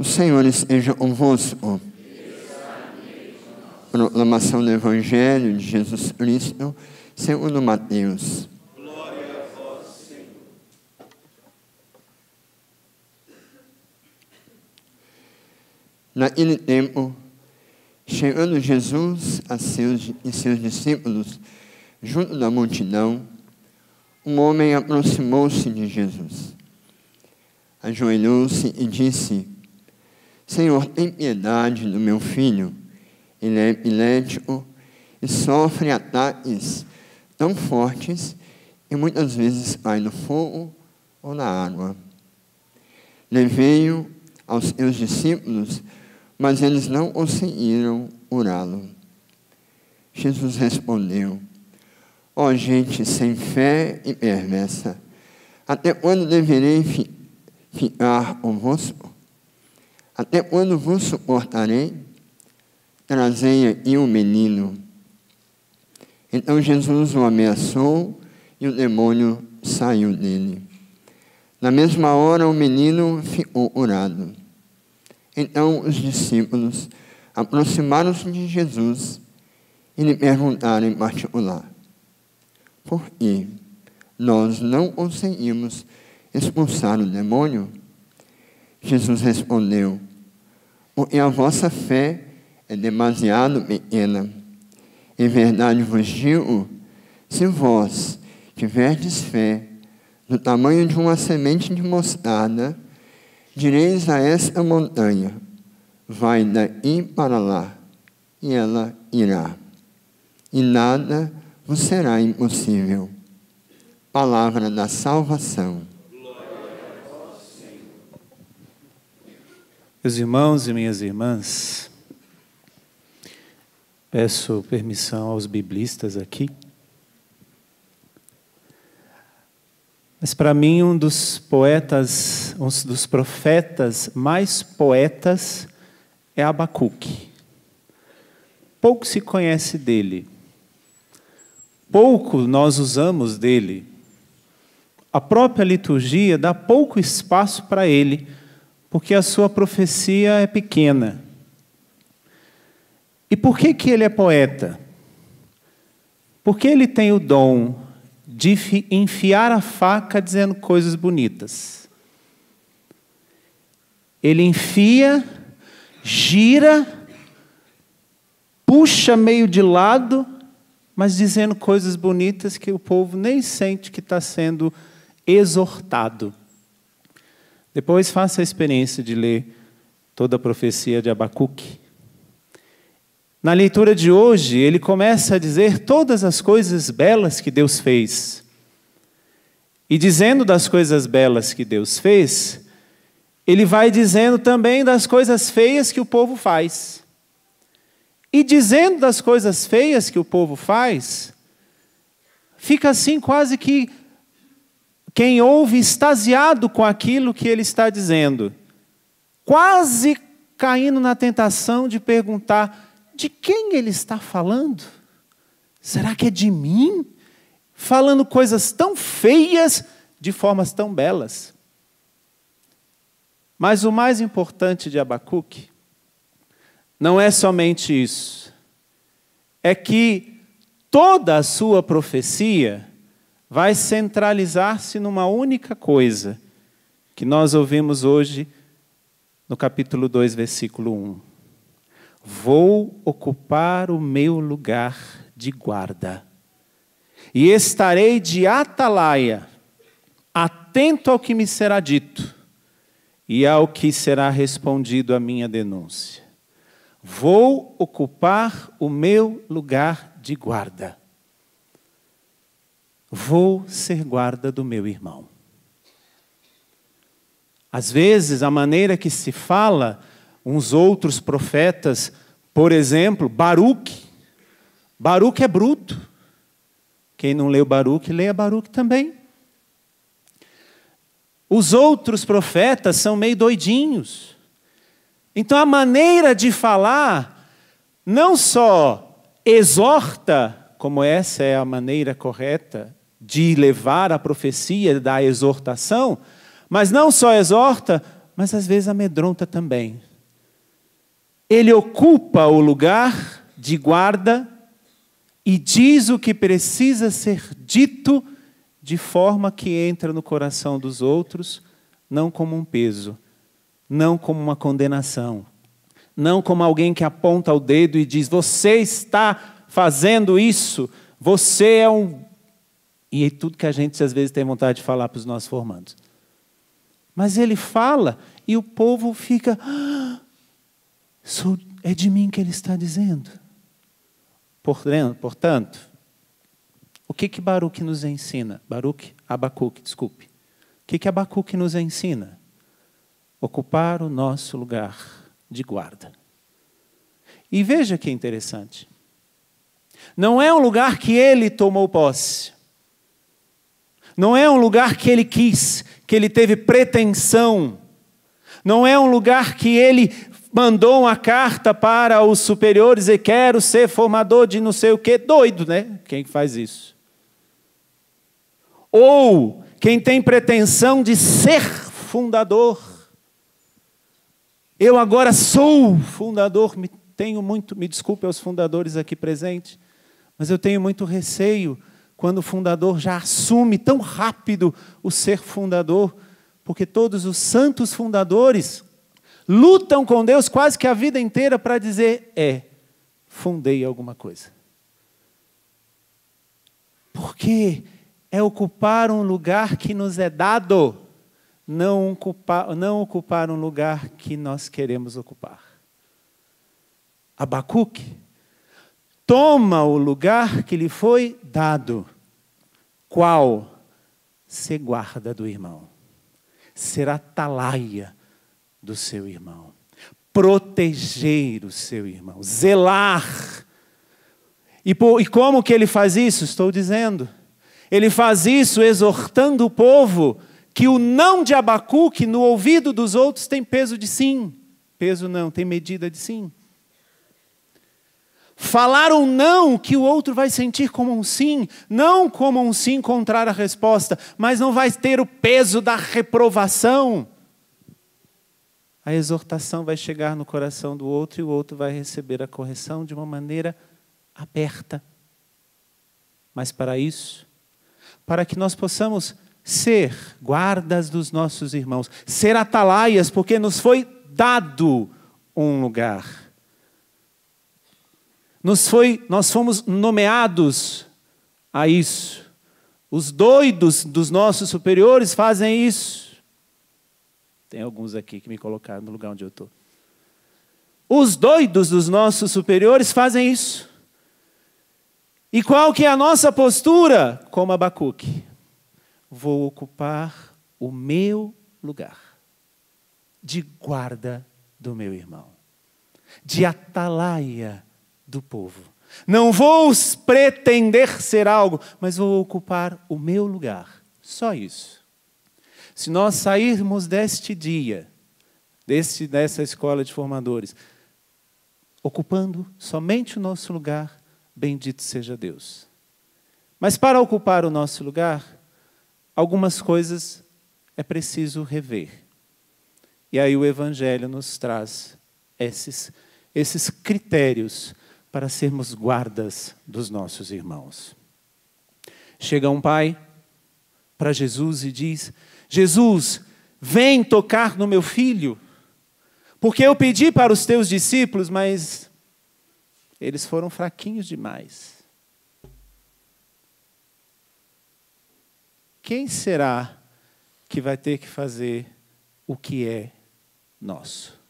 O Senhor esteja convosco. Proclamação do Evangelho de Jesus Cristo segundo Mateus. Glória a vós, Senhor. Naquele tempo, chegando Jesus e seus discípulos junto da multidão, um homem aproximou-se de Jesus. Ajoelhou-se e disse: Senhor, tem piedade do meu filho. Ele é epilético e sofre ataques tão fortes e muitas vezes cai no fogo ou na água. Levei-o aos seus discípulos, mas eles não conseguiram curá-lo. Jesus respondeu: Ó gente sem fé e perversa, até quando deverei ficar convosco? Até quando vos suportarei? Trazei aqui o menino. Então Jesus o ameaçou e o demônio saiu dele. Na mesma hora o menino ficou curado. Então os discípulos aproximaram-se de Jesus e lhe perguntaram em particular: Por que nós não conseguimos expulsar o demônio? Jesus respondeu: Porque a vossa fé é demasiado pequena. Em verdade vos digo, se vós tiverdes fé do tamanho de uma semente de mostarda, direis a esta montanha: vai daqui para lá, e ela irá. E nada vos será impossível. Palavra da salvação. Meus irmãos e minhas irmãs, peço permissão aos biblistas aqui. Mas para mim um dos profetas mais poetas é Abacuque. Pouco se conhece dele. Pouco nós usamos dele. A própria liturgia dá pouco espaço para ele, porque a sua profecia é pequena. E por que ele é poeta? Porque ele tem o dom de enfiar a faca dizendo coisas bonitas. Ele enfia, gira, puxa meio de lado, mas dizendo coisas bonitas que o povo nem sente que está sendo exortado. Depois faça a experiência de ler toda a profecia de Abacuque. Na leitura de hoje, ele começa a dizer todas as coisas belas que Deus fez. E dizendo das coisas belas que Deus fez, ele vai dizendo também das coisas feias que o povo faz. E dizendo das coisas feias que o povo faz, fica assim quase que quem ouve extasiado com aquilo que ele está dizendo, quase caindo na tentação de perguntar: de quem ele está falando? Será que é de mim? Falando coisas tão feias de formas tão belas. Mas o mais importante de Abacuque não é somente isso. É que toda a sua profecia vai centralizar-se numa única coisa, que nós ouvimos hoje no capítulo 2, versículo 1. Vou ocupar o meu lugar de guarda, e estarei de atalaia, atento ao que me será dito, e ao que será respondido à minha denúncia. Vou ocupar o meu lugar de guarda. Vou ser guarda do meu irmão. Às vezes, a maneira que se fala, uns outros profetas, por exemplo, Baruque. Baruque é bruto. Quem não leu Baruque, leia Baruque também. Os outros profetas são meio doidinhos. Então a maneira de falar não só exorta, como essa é a maneira correta de levar a profecia da exortação, mas não só exorta, mas às vezes amedronta também. Ele ocupa o lugar de guarda e diz o que precisa ser dito de forma que entra no coração dos outros, não como um peso, não como uma condenação, não como alguém que aponta o dedo e diz, você está fazendo isso, você é um... E é tudo que a gente às vezes tem vontade de falar para os nossos formandos. Mas ele fala e o povo fica, é de mim que ele está dizendo. Portanto, o que Baruque nos ensina? Abacuque, desculpe. O que Abacuque nos ensina? Ocupar o nosso lugar de guarda. E veja que interessante. Não é um lugar que ele tomou posse. Não é um lugar que ele quis, que ele teve pretensão. Não é um lugar que ele mandou uma carta para os superiores e quero ser formador de não sei o quê. Doido, né? Quem faz isso? Ou quem tem pretensão de ser fundador. Eu agora sou fundador, me desculpe aos fundadores aqui presentes, mas eu tenho muito receio quando o fundador já assume tão rápido o ser fundador, porque todos os santos fundadores lutam com Deus quase que a vida inteira para dizer, fundei alguma coisa. Porque é ocupar um lugar que nos é dado, não ocupar um lugar que nós queremos ocupar. Abacuque toma o lugar que lhe foi dado. Qual? Ser guarda do irmão. Ser atalaia do seu irmão. Proteger o seu irmão. Zelar. E como que ele faz isso? Estou dizendo. Ele faz isso exortando o povo que o não de Abacuque no ouvido dos outros tem peso de sim. Peso não, tem medida de sim. Falar um não que o outro vai sentir como um sim, não como um sim contrário à resposta, mas não vai ter o peso da reprovação. A exortação vai chegar no coração do outro e o outro vai receber a correção de uma maneira aberta. Mas para isso, para que nós possamos ser guardas dos nossos irmãos, ser atalaias, porque nos foi dado um lugar. Nós fomos nomeados a isso. Os doidos dos nossos superiores fazem isso. Tem alguns aqui que me colocaram no lugar onde eu estou. Os doidos dos nossos superiores fazem isso. E qual que é a nossa postura? Como Abacuque. Vou ocupar o meu lugar de guarda do meu irmão. De atalaia do povo. Não vou pretender ser algo, mas vou ocupar o meu lugar. Só isso. Se nós sairmos deste dia, dessa escola de formadores, ocupando somente o nosso lugar, bendito seja Deus. Mas para ocupar o nosso lugar, algumas coisas é preciso rever. E aí o Evangelho nos traz esses critérios para sermos guardas dos nossos irmãos. Chega um pai para Jesus e diz, Jesus, vem tocar no meu filho, porque eu pedi para os teus discípulos, mas eles foram fraquinhos demais. Quem será que vai ter que fazer o que é nosso?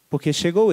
Porque chegou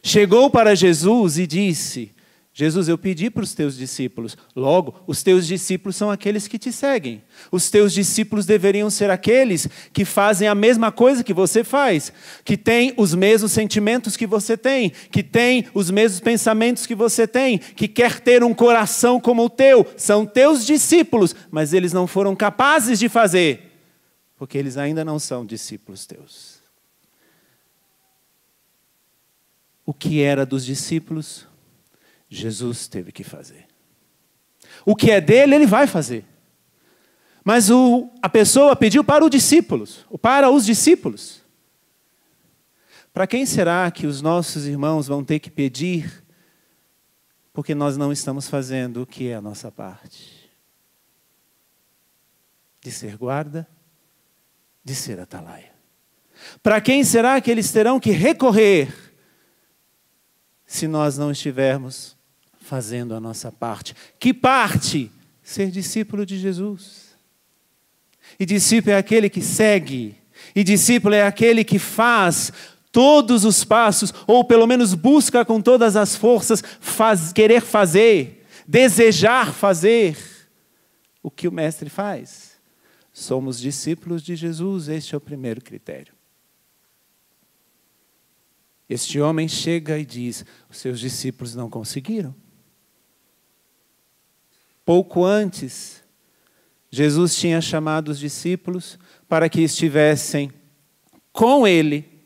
Chegou para Jesus e disse, Jesus, eu pedi para os teus discípulos. Logo, os teus discípulos são aqueles que te seguem. Os teus discípulos deveriam ser aqueles que fazem a mesma coisa que você faz, que têm os mesmos sentimentos que você tem, que têm os mesmos pensamentos que você tem, que quer ter um coração como o teu. São teus discípulos, mas eles não foram capazes de fazer, porque eles ainda não são discípulos teus. O que era dos discípulos, Jesus teve que fazer. O que é dele, ele vai fazer. Mas a pessoa pediu para os discípulos. Para quem será que os nossos irmãos vão ter que pedir porque nós não estamos fazendo o que é a nossa parte? De ser guarda, de ser atalaia. Para quem será que eles terão que recorrer se nós não estivermos fazendo a nossa parte? Que parte? Ser discípulo de Jesus. E discípulo é aquele que segue. E discípulo é aquele que faz todos os passos, ou pelo menos busca com todas as forças querer fazer, desejar fazer o que o Mestre faz. Somos discípulos de Jesus, este é o primeiro critério. Este homem chega e diz, os seus discípulos não conseguiram. Pouco antes, Jesus tinha chamado os discípulos para que estivessem com ele,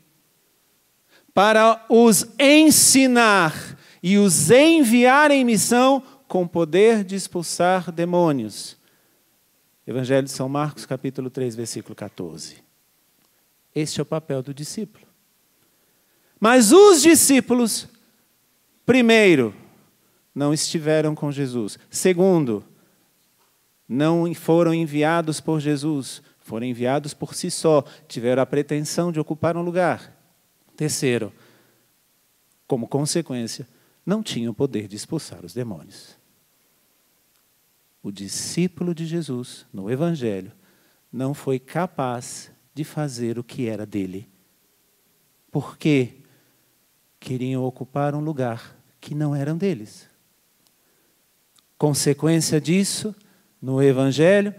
para os ensinar e os enviar em missão com poder de expulsar demônios. Evangelho de São Marcos, capítulo 3, versículo 14. Este é o papel do discípulo. Mas os discípulos, primeiro, não estiveram com Jesus. Segundo, não foram enviados por Jesus, foram enviados por si só, tiveram a pretensão de ocupar um lugar. Terceiro, como consequência, não tinham o poder de expulsar os demônios. O discípulo de Jesus, no Evangelho, não foi capaz de fazer o que era dele. Por quê? Queriam ocupar um lugar que não era deles. Consequência disso, no Evangelho,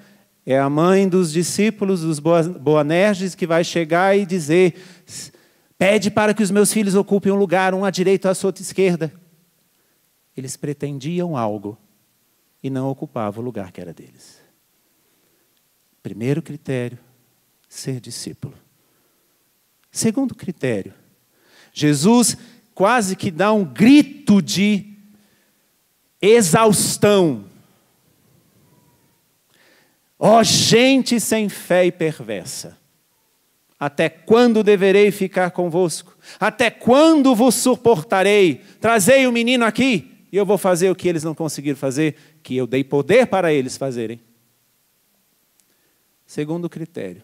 é a mãe dos discípulos, dos Boanerges, que vai chegar e dizer, pede para que os meus filhos ocupem um lugar, um à direita, à sua esquerda. Eles pretendiam algo e não ocupavam o lugar que era deles. Primeiro critério, ser discípulo. Segundo critério, Jesus quase que dá um grito de exaustão. Ó gente sem fé e perversa, até quando deverei ficar convosco? Até quando vos suportarei? Trazei o menino aqui e eu vou fazer o que eles não conseguiram fazer, que eu dei poder para eles fazerem. Segundo critério,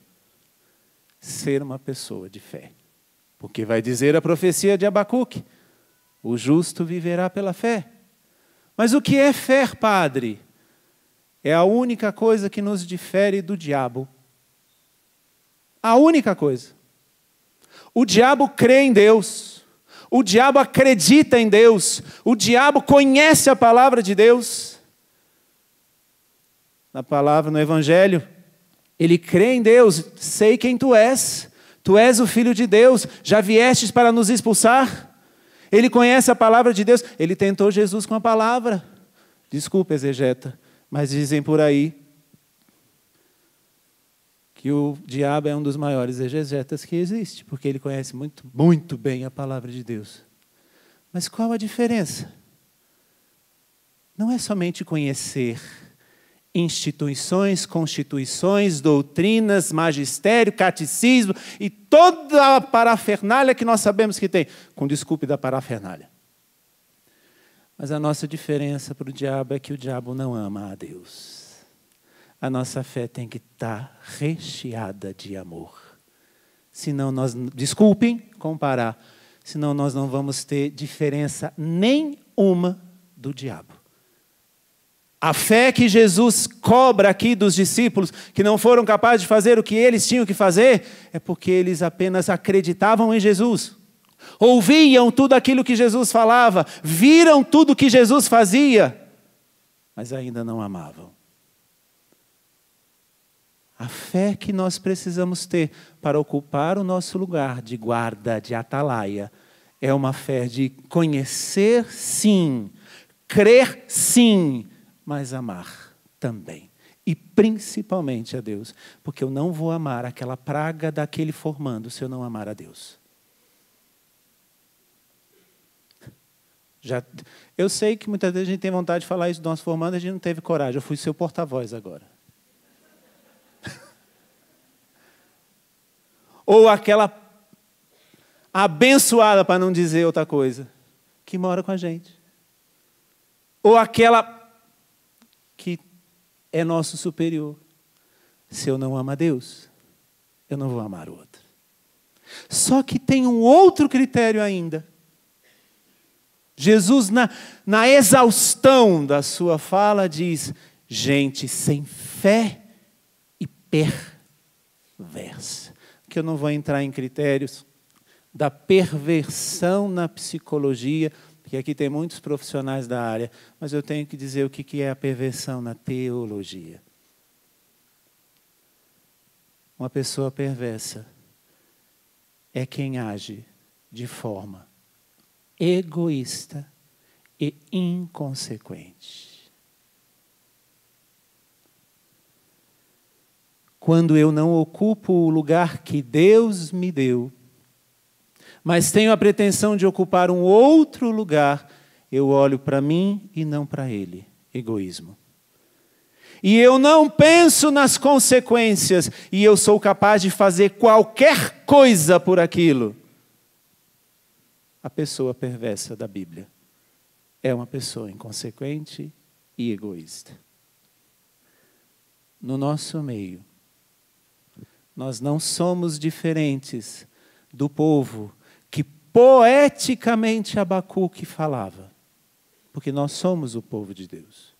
ser uma pessoa de fé. Porque vai dizer a profecia de Abacuque, o justo viverá pela fé. Mas o que é fé, padre? É a única coisa que nos difere do diabo. A única coisa. O diabo crê em Deus. O diabo acredita em Deus. O diabo conhece a palavra de Deus. Na palavra, no Evangelho, ele crê em Deus. Sei quem tu és. Tu és o Filho de Deus, já viestes para nos expulsar? Ele conhece a palavra de Deus, ele tentou Jesus com a palavra. Desculpa, exegeta, mas dizem por aí que o diabo é um dos maiores exegetas que existe, porque ele conhece muito, muito bem a palavra de Deus. Mas qual a diferença? Não é somente conhecer instituições, constituições, doutrinas, magistério, catecismo e toda a parafernália que nós sabemos que tem. Com desculpe da parafernália. Mas a nossa diferença para o diabo é que o diabo não ama a Deus. A nossa fé tem que estar recheada de amor. Senão nós, desculpem comparar, senão nós não vamos ter diferença nenhuma do diabo. A fé que Jesus cobra aqui dos discípulos, que não foram capazes de fazer o que eles tinham que fazer, é porque eles apenas acreditavam em Jesus. Ouviam tudo aquilo que Jesus falava, viram tudo que Jesus fazia, mas ainda não amavam. A fé que nós precisamos ter para ocupar o nosso lugar de guarda, de atalaia, é uma fé de conhecer sim, crer sim, mas amar também. E principalmente a Deus. Porque eu não vou amar aquela praga daquele formando se eu não amar a Deus. Eu sei que muitas vezes a gente tem vontade de falar isso do nosso formando, a gente não teve coragem. Eu fui seu porta-voz agora. ou aquela abençoada, para não dizer outra coisa, que mora com a gente, ou aquela que é nosso superior. Se eu não amo a Deus, eu não vou amar o outro. Só que tem um outro critério ainda. Jesus, na exaustão da sua fala, diz: gente sem fé e perversa. Que eu não vou entrar em critérios da perversão na psicologia, porque aqui tem muitos profissionais da área, mas eu tenho que dizer o que é a perversão na teologia. Uma pessoa perversa é quem age de forma egoísta e inconsequente. Quando eu não ocupo o lugar que Deus me deu, mas tenho a pretensão de ocupar um outro lugar, eu olho para mim e não para Ele. Egoísmo. E eu não penso nas consequências, e eu sou capaz de fazer qualquer coisa por aquilo. A pessoa perversa da Bíblia é uma pessoa inconsequente e egoísta. No nosso meio, nós não somos diferentes do povo que poeticamente Abacuque falava, porque nós somos o povo de Deus.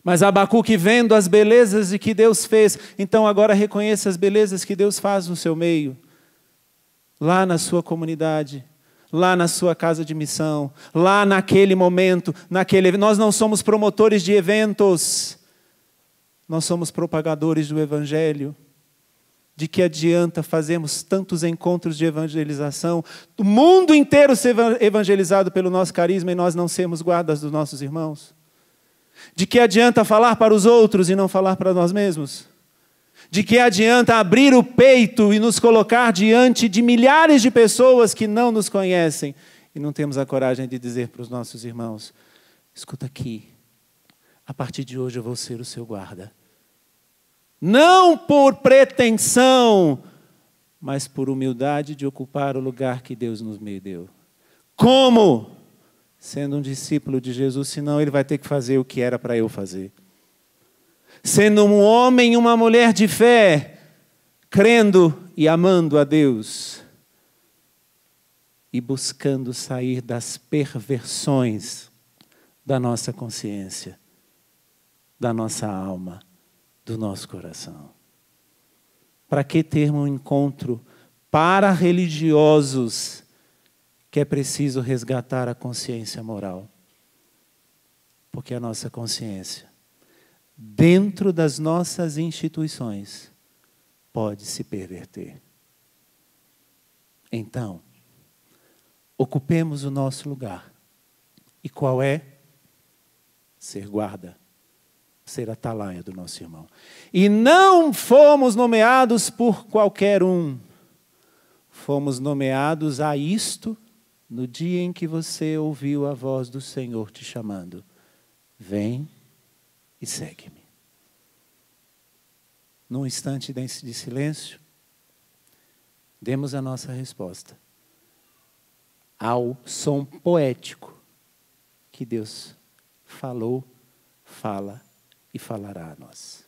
Mas Abacuque, vendo as belezas de que Deus fez, então agora reconheça as belezas que Deus faz no seu meio, lá na sua comunidade, lá na sua casa de missão, lá naquele momento, nós não somos promotores de eventos, nós somos propagadores do Evangelho. De que adianta fazermos tantos encontros de evangelização, o mundo inteiro ser evangelizado pelo nosso carisma e nós não sermos guardas dos nossos irmãos? De que adianta falar para os outros e não falar para nós mesmos? De que adianta abrir o peito e nos colocar diante de milhares de pessoas que não nos conhecem e não temos a coragem de dizer para os nossos irmãos: escuta aqui, a partir de hoje eu vou ser o seu guarda. Não por pretensão, mas por humildade de ocupar o lugar que Deus nos deu. Como? Sendo um discípulo de Jesus, senão ele vai ter que fazer o que era para eu fazer. Sendo um homem e uma mulher de fé, crendo e amando a Deus, e buscando sair das perversões da nossa consciência, da nossa alma, do nosso coração. Para que ter um encontro para religiosos que é preciso resgatar a consciência moral? Porque a nossa consciência, dentro das nossas instituições, pode se perverter. Então, ocupemos o nosso lugar. E qual é? Ser guarda, ser atalaia do nosso irmão. E não fomos nomeados por qualquer um. Fomos nomeados a isto no dia em que você ouviu a voz do Senhor te chamando. Vem e segue-me. Num instante de silêncio, demos a nossa resposta ao som poético que Deus falou, fala e falará a nós.